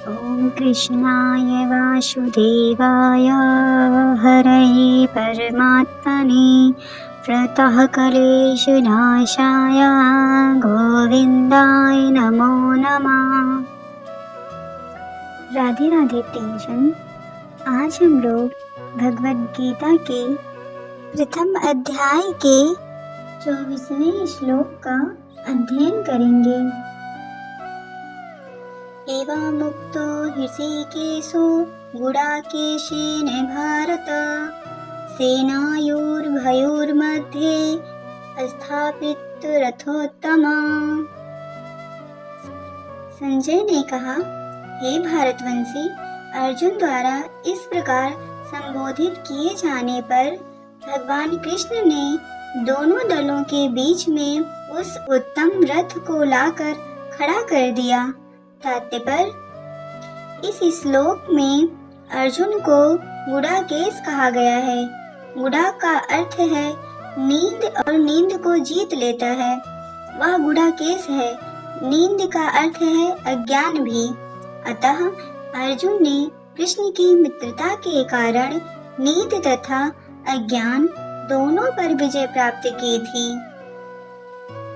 ॐ कृष्णाय वासुदेवाय हरये परमात्मने प्रतः क्लेशनाशाय गोविन्दाय नमो नमः। राधे राधे प्रियजन, आज हम लोग भगवद गीता के प्रथम अध्याय के 24वें श्लोक का अध्ययन करेंगे। एवमुक्तो ऋषिकेशो गुडाकेशेन भारत सेनायोर्भयोर्मध्ये स्थापित रथोत्तमा। संजय ने कहा, हे भारतवंशी, अर्जुन द्वारा इस प्रकार संबोधित किए जाने पर भगवान कृष्ण ने दोनों दलों के बीच में उस उत्तम रथ को लाकर खड़ा कर दिया। तात्पर्य, इस श्लोक में अर्जुन को गुडाकेश कहा गया है। गुडा का अर्थ है नींद और नींद को जीत लेता है, वह गुडाकेश है। नींद का अर्थ है अज्ञान भी। अतः अर्जुन ने कृष्ण की मित्रता के कारण नींद तथा अज्ञान दोनों पर विजय प्राप्त की थी।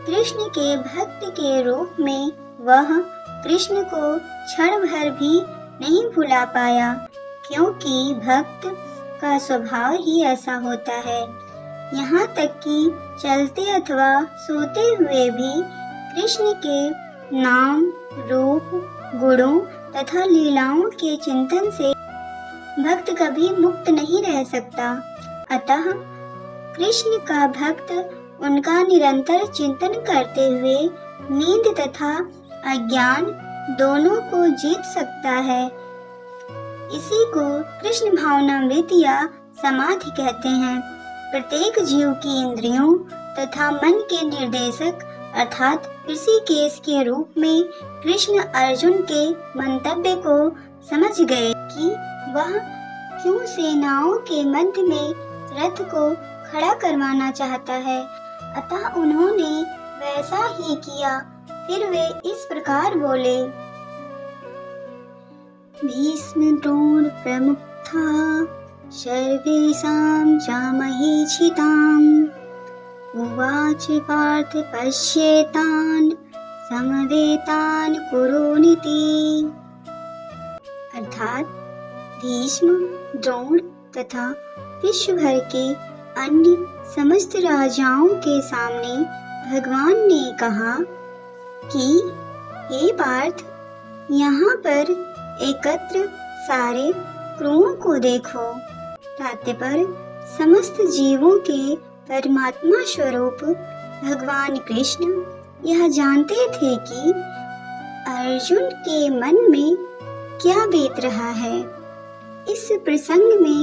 कृष्ण के भक्त के रूप में वह कृष्ण को क्षण भर भी नहीं भुला पाया, क्योंकि भक्त का स्वभाव ही ऐसा होता है। यहाँ तक कि चलते अथवा सोते हुए भी कृष्ण के नाम, रूप, गुणों तथा लीलाओं के चिंतन से भक्त कभी मुक्त नहीं रह सकता। अतः कृष्ण का भक्त उनका निरंतर चिंतन करते हुए नींद तथा अज्ञान दोनों को जीत सकता है। इसी को कृष्ण भावनामृत या समाधि कहते हैं। प्रत्येक जीव की इंद्रियों तथा मन के निर्देशक अर्थात ऋषिकेश के रूप में कृष्ण अर्जुन के मंतव्य को समझ गए कि वह क्यों सेनाओं के मध्य में रथ को खड़ा करवाना चाहता है। अतः उन्होंने वैसा ही किया। फिर वे इस प्रकार बोले, भीष्म द्रोण प्रमुखा सर्वेषां जामहीक्षिताम् उवाच पार्थ पश्येतान् समवेतान् कुरुनिति। अर्थात भीष्म, द्रोण तथा विश्व भर के अन्य समस्त राजाओं के सामने भगवान ने कहा कि हे पार्थ, यहाँ पर एकत्र सारे क्रूरों को देखो। तात्पर्य, समस्त जीवों के परमात्मा स्वरूप भगवान कृष्ण यह जानते थे कि अर्जुन के मन में क्या बीत रहा है। इस प्रसंग में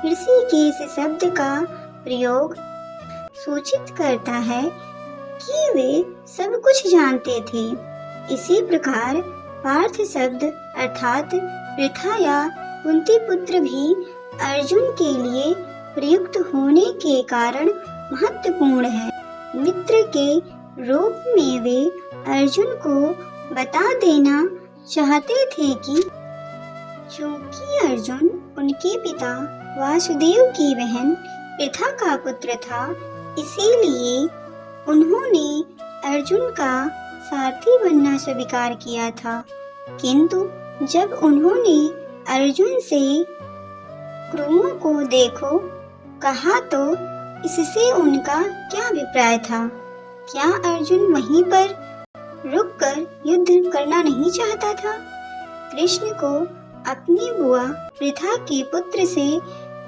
ऋषिकेश शब्द का प्रयोग सूचित करता है कि वे सब कुछ जानते थे। इसी प्रकार पार्थ शब्द अर्थात पृथा या कुंती पुत्र भी अर्जुन के लिए प्रयुक्त होने के कारण महत्वपूर्ण है। मित्र के रूप में वे अर्जुन को बता देना चाहते थे कि चूंकि अर्जुन उनके पिता वासुदेव की बहन पृथा का पुत्र था, इसीलिए उन्होंने अर्जुन का सारथी बनना स्वीकार किया था। किंतु जब उन्होंने अर्जुन से क्रूरों को देखो कहा तो इससे उनका क्या अभिप्राय था? क्या अर्जुन वहीं पर रुककर युद्ध करना नहीं चाहता था? कृष्ण को अपनी बुआ पृथा के पुत्र से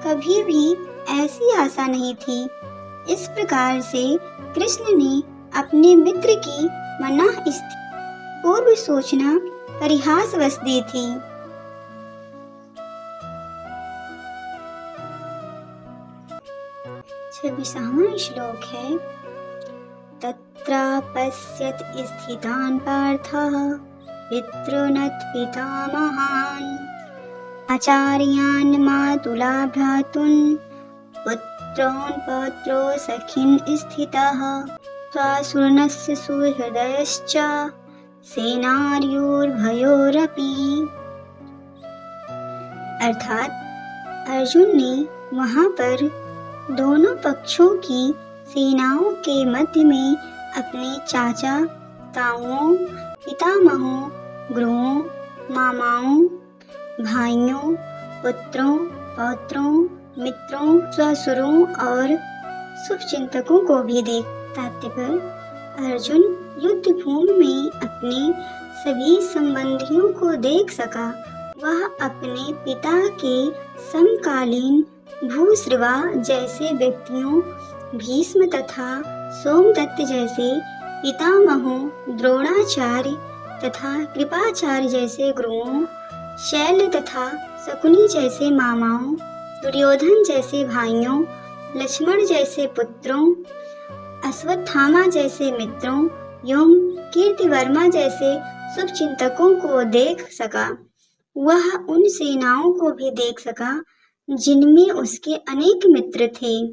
कभी भी ऐसी आशा नहीं थी। इस प्रकार से कृष्ण ने अपने मित्र की मनःस्थिति पूर्व सूचना परिहासवश दी थी। 26वां श्लोक है, तत्रापश्यत् स्थितान् पार्थः पितॄनथ पितामहान् आचार्यान् मातुला भ्रातॄन् पुत्रोन् पौत्रो सखीन् स्थितः स्वासुरनस्य सुहृदयश्च सेनार्योर्भयोरपि। अर्थात अर्जुन ने वहां पर दोनों पक्षों की सेनाओं के मध्य में अपने चाचा, ताऊओं, पितामहों, गुरुओं, मामाओं, भाइयों, पुत्रों, पौत्रों, मित्रों, ससुरों और शुभचिंतकों को भी देख। तात्पर्य, अर्जुन युद्ध भूमि में अपने सभी संबंधियों को देख सका। वह अपने पिता के समकालीन भूश्रवा जैसे व्यक्तियों, भीष्म तथा सोमदत्त जैसे पितामहों, द्रोणाचार्य तथा कृपाचार्य जैसे गुरुओं, शैल तथा शकुनी जैसे मामाओं, दुर्योधन जैसे भाइयों, लक्ष्मण जैसे पुत्रों, अश्वत्थामा जैसे मित्रों एवं कीर्तिवर्मा जैसे शुभचिंतकों को देख सका। वह उन सेनाओं को भी देख सका जिनमें उसके अनेक मित्र थे।